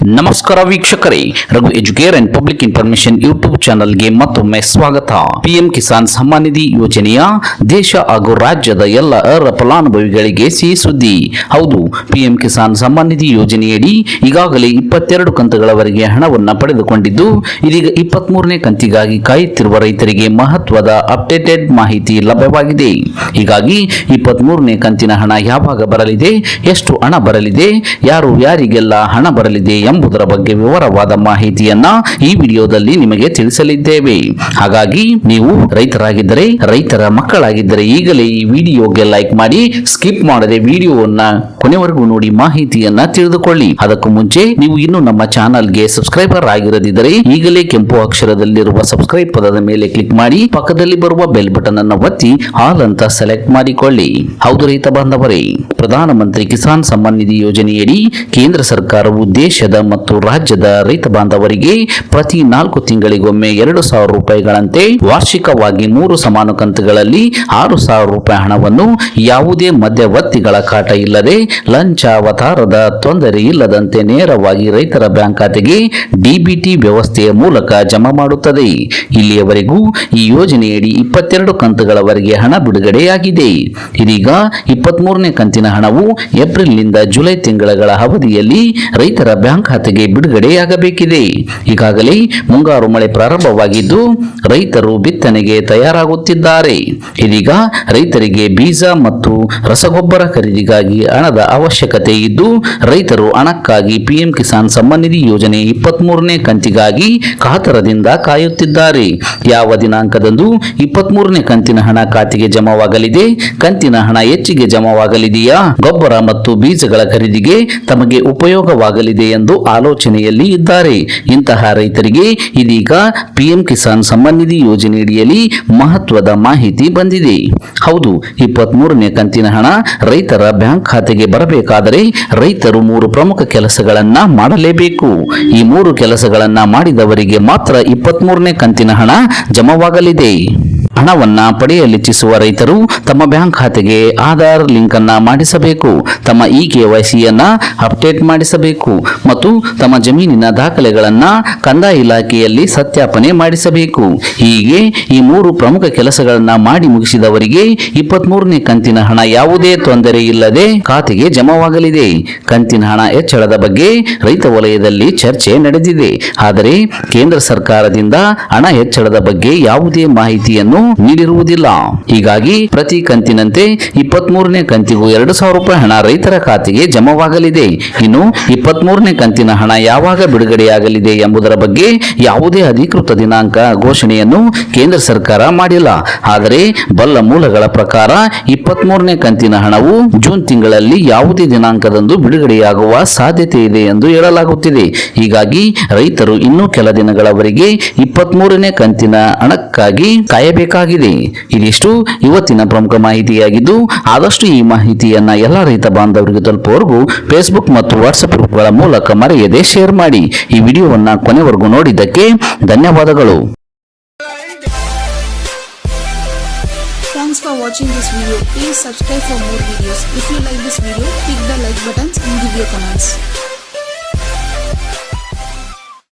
ನಮಸ್ಕಾರ ವೀಕ್ಷಕರೇ, Raghu Educare and public information YouTube ಚಾನೆಲ್ಗೆ ಮತ್ತೊಮ್ಮೆ ಸ್ವಾಗತ. ಪಿಎಂ ಕಿಸಾನ್ ಸಮ್ಮಾನ್ ನಿಧಿ ಯೋಜನೆಯ ದೇಶ ಹಾಗೂ ರಾಜ್ಯದ ಎಲ್ಲ ಅರ್ಹ ಫಲಾನುಭವಿಗಳಿಗೆ ಸಿಹಿ ಸುದ್ದಿ. ಹೌದು, ಪಿಎಂ ಕಿಸಾನ್ ಸಮ್ಮಾನ್ ನಿಧಿ ಯೋಜನೆಯಡಿ ಈಗಾಗಲೇ 22 ಕಂತುಗಳವರೆಗೆ ಹಣವನ್ನು ಪಡೆದುಕೊಂಡಿದ್ದು, ಇದೀಗ 23ನೇ ಕಂತಿಗಾಗಿ ಕಾಯುತ್ತಿರುವ ರೈತರಿಗೆ ಮಹತ್ವದ ಅಪ್ಡೇಟೆಡ್ ಮಾಹಿತಿ ಲಭ್ಯವಾಗಿದೆ. ಹೀಗಾಗಿ 23ನೇ ಕಂತಿನ ಹಣ ಯಾವಾಗ ಬರಲಿದೆ, ಎಷ್ಟು ಹಣ ಬರಲಿದೆ, ಯಾರಿಗೆಲ್ಲ ಹಣ ಬರಲಿದೆ ಎಂಬುದರ ಬಗ್ಗೆ ವಿವರವಾದ ಮಾಹಿತಿಯನ್ನ ಈ ವಿಡಿಯೋದಲ್ಲಿ ನಿಮಗೆ ತಿಳಿಸಲಿದ್ದೇವೆ. ಹಾಗಾಗಿ ನೀವು ರೈತರಾಗಿದ್ದರೆ, ರೈತರ ಮಕ್ಕಳಾಗಿದ್ದರೆ ಈಗಲೇ ಈ ವಿಡಿಯೋಗೆ ಲೈಕ್ ಮಾಡಿ, ಸ್ಕಿಪ್ ಮಾಡದೆ ವಿಡಿಯೋವನ್ನ ಕೊನೆವರೆಗೂ ನೋಡಿ ಮಾಹಿತಿಯನ್ನ ತಿಳಿದುಕೊಳ್ಳಿ. ಅದಕ್ಕೂ ಮುಂಚೆ ನೀವು ಇನ್ನು ನಮ್ಮ ಚಾನಲ್ಗೆ ಸಬ್ಸ್ಕ್ರೈಬರ್ ಆಗಿರದಿದ್ದರೆ ಈಗಲೇ ಕೆಂಪು ಅಕ್ಷರದಲ್ಲಿರುವ ಸಬ್ಸ್ಕ್ರೈಬ್ ಪದದ ಮೇಲೆ ಕ್ಲಿಕ್ ಮಾಡಿ, ಪಕ್ಕದಲ್ಲಿ ಬರುವ ಬೆಲ್ ಬಟನ್ ಅನ್ನು ಒತ್ತಿ ಆಲ್ ಅಂತ ಸೆಲೆಕ್ಟ್ ಮಾಡಿಕೊಳ್ಳಿ. ಹೌದು ರೈತ ಬಾಂಧವರೇ, ಪ್ರಧಾನಮಂತ್ರಿ ಕಿಸಾನ್ ಸಮ್ಮಾನ್ ನಿಧಿ ಯೋಜನೆಯಡಿ ಕೇಂದ್ರ ಸರ್ಕಾರವು ದೇಶದ ಮತ್ತು ರಾಜ್ಯದ ರೈತ ಬಾಂಧವರಿಗೆ ಪ್ರತಿ 4 ತಿಂಗಳಿಗೊಮ್ಮೆ 2,000 ರೂಪಾಯಿಗಳಂತೆ ವಾರ್ಷಿಕವಾಗಿ 3 ಸಮಾನ ಕಂತುಗಳಲ್ಲಿ 6,000 ರೂಪಾಯಿ ಹಣವನ್ನು ಯಾವುದೇ ಮಧ್ಯವರ್ತಿಗಳ ಕಾಟ ಇಲ್ಲದೆ, ಲಂಚ ವತಾರದ ತೊಂದರೆ ಇಲ್ಲದಂತೆ ನೇರವಾಗಿ ರೈತರ ಬ್ಯಾಂಕ್ ಖಾತೆಗೆ ಡಿಬಿಟಿ ವ್ಯವಸ್ಥೆಯ ಮೂಲಕ ಜಮಾ ಮಾಡುತ್ತದೆ. ಇಲ್ಲಿಯವರೆಗೂ ಈ ಯೋಜನೆಯಡಿ 22 ಕಂತುಗಳವರೆಗೆ ಹಣ ಬಿಡುಗಡೆಯಾಗಿದೆ. ಇದೀಗ 23ನೇ ಕಂತಿನ ಹಣವು ಏಪ್ರಿಲ್ನಿಂದ ಜುಲೈ ತಿಂಗಳ ಅವಧಿಯಲ್ಲಿ ರೈತರ ಬ್ಯಾಂಕ್ ಖಾತೆಗೆ ಬಿಡುಗಡೆಯಾಗಬೇಕಿದೆ. ಈಗಾಗಲೇ ಮುಂಗಾರು ಮಳೆ ಪ್ರಾರಂಭವಾಗಿದ್ದು, ರೈತರು ಬಿತ್ತನೆಗೆ ತಯಾರಾಗುತ್ತಿದ್ದಾರೆ. ಇದೀಗ ರೈತರಿಗೆ ಬೀಜ ಮತ್ತು ರಸಗೊಬ್ಬರ ಖರೀದಿಗಾಗಿ ಹಣದ ಅವಶ್ಯಕತೆ ಇದ್ದು, ರೈತರು ಹಣಕ್ಕಾಗಿ ಪಿಎಂ ಕಿಸಾನ್ ಸಮ್ಮಾನ್ ನಿಧಿ ಯೋಜನೆ 23ನೇ ಕಂತಿಗಾಗಿ ಕಾತರದಿಂದ ಕಾಯುತ್ತಿದ್ದಾರೆ. ಯಾವ ದಿನಾಂಕದಂದು 23ನೇ ಕಂತಿನ ಹಣ ಖಾತೆಗೆ ಜಮಾವಾಗಲಿದೆ, ಕಂತಿನ ಹಣ ಹೆಚ್ಚಿಗೆ ಜಮಾವಾಗಲಿದೆಯಾ, ಗೊಬ್ಬರ ಮತ್ತು ಬೀಜಗಳ ಖರೀದಿಗೆ ತಮಗೆ ಉಪಯೋಗವಾಗಲಿದೆ ಎಂದು ಆಲೋಚನೆಯಲ್ಲಿ ಇದ್ದಾರೆ. ಇಂತಹ ರೈತರಿಗೆ ಇದೀಗ ಪಿಎಂ ಕಿಸಾನ್ ಸಮ್ಮಾನ್ ನಿಧಿ ಯೋಜನೆಯಡಿಯಲ್ಲಿ ಮಹತ್ವದ ಮಾಹಿತಿ ಬಂದಿದೆ. ಹೌದು, 23ನೇ ಕಂತಿನ ಹಣ ರೈತರ ಬ್ಯಾಂಕ್ ಖಾತೆಗೆ ಬರಬೇಕಾದರೆ ರೈತರು 3 ಪ್ರಮುಖ ಕೆಲಸಗಳನ್ನ ಮಾಡಲೇಬೇಕು. ಈ 3 ಕೆಲಸಗಳನ್ನ ಮಾಡಿದವರಿಗೆ ಮಾತ್ರ 23ನೇ ಕಂತಿನ ಹಣ ಜಮಾವಾಗಲಿದೆ. ಹಣವನ್ನ ಪಡೆಯಲಿಚ್ಛಿಸುವ ರೈತರು ತಮ್ಮ ಬ್ಯಾಂಕ್ ಖಾತೆಗೆ ಆಧಾರ್ ಲಿಂಕ್ ಅನ್ನ ಮಾಡಿಸಬೇಕು, ತಮ್ಮ KYCಯನ್ನ ಅಪ್ಡೇಟ್ ಮಾಡಿಸಬೇಕು ಮತ್ತು ತಮ್ಮ ಜಮೀನಿನ ದಾಖಲೆಗಳನ್ನ ಕಂದಾಯ ಇಲಾಖೆಯಲ್ಲಿ ಸತ್ಯಾಪನೆ ಮಾಡಿಸಬೇಕು. ಹೀಗೆ ಈ 3 ಪ್ರಮುಖ ಕೆಲಸಗಳನ್ನ ಮಾಡಿ ಮುಗಿಸಿದವರಿಗೆ 23ನೇ ಕಂತಿನ ಹಣ ಯಾವುದೇ ತೊಂದರೆ ಇಲ್ಲದೆ ಖಾತೆಗೆ ಜಮಾವಾಗಲಿದೆ. ಕಂತಿನ ಹಣ ಹೆಚ್ಚಳದ ಬಗ್ಗೆ ರೈತ ವಲಯದಲ್ಲಿ ಚರ್ಚೆ ನಡೆದಿದೆ. ಆದರೆ ಕೇಂದ್ರ ಸರ್ಕಾರದಿಂದ ಹಣ ಹೆಚ್ಚಳದ ಬಗ್ಗೆ ಯಾವುದೇ ಮಾಹಿತಿಯನ್ನು ನೀಡಿರುವುದಿಲ್ಲ. ಹೀಗಾಗಿ ಪ್ರತಿ ಕಂತಿನಂತೆ 23ನೇ ಕಂತಿಗೂ 2,000 ರೂಪಾಯಿ ಹಣ ರೈತರ ಖಾತೆಗೆ ಜಮಾವಾಗಲಿದೆ. ಇನ್ನು 23ನೇ ಕಂತಿನ ಹಣ ಯಾವಾಗ ಬಿಡುಗಡೆಯಾಗಲಿದೆ ಎಂಬುದರ ಬಗ್ಗೆ ಯಾವುದೇ ಅಧಿಕೃತ ದಿನಾಂಕ ಘೋಷಣೆಯನ್ನು ಕೇಂದ್ರ ಸರ್ಕಾರ ಮಾಡಿಲ್ಲ. ಆದರೆ ಬಲ್ಲ ಮೂಲಗಳ ಪ್ರಕಾರ 23ನೇ ಕಂತಿನ ಹಣವು ಜೂನ್ ತಿಂಗಳಲ್ಲಿ ಯಾವುದೇ ದಿನಾಂಕದಂದು ಬಿಡುಗಡೆಯಾಗುವ ಸಾಧ್ಯತೆ ಇದೆ ಎಂದು ಹೇಳಲಾಗುತ್ತಿದೆ. ಹೀಗಾಗಿ ರೈತರು ಇನ್ನೂ ಕೆಲ ದಿನಗಳವರೆಗೆ 23ನೇ ಕಂತಿನ ಹಣಕ್ಕಾಗಿ ಕಾಯಬೇಕಾಗಿದೆ. ಇದಿಷ್ಟು ಇವತ್ತಿನ ಪ್ರಮುಖ ಮಾಹಿತಿಯಾಗಿದ್ದು, ಆದಷ್ಟು ಈ ಮಾಹಿತಿಯನ್ನ ಎಲ್ಲ ರೈತ ಬಾಂಧವರಿಗೆ ತಲುಪುವವರೆಗೂ ಫೇಸ್ಬುಕ್ ಮತ್ತು ವಾಟ್ಸ್ಆಪ್ ಗ್ರೂಪ್ಗಳ ಮೂಲಕ ಮರೆಯದೆ ಶೇರ್ ಮಾಡಿ. ಈ ವಿಡಿಯೋವನ್ನ ಕೊನೆವರೆಗೂ ನೋಡಿದ್ದಕ್ಕೆ ಧನ್ಯವಾದಗಳು. Thanks for watching this video. Please subscribe for more videos. If you like this video, click the like buttons and give your comments.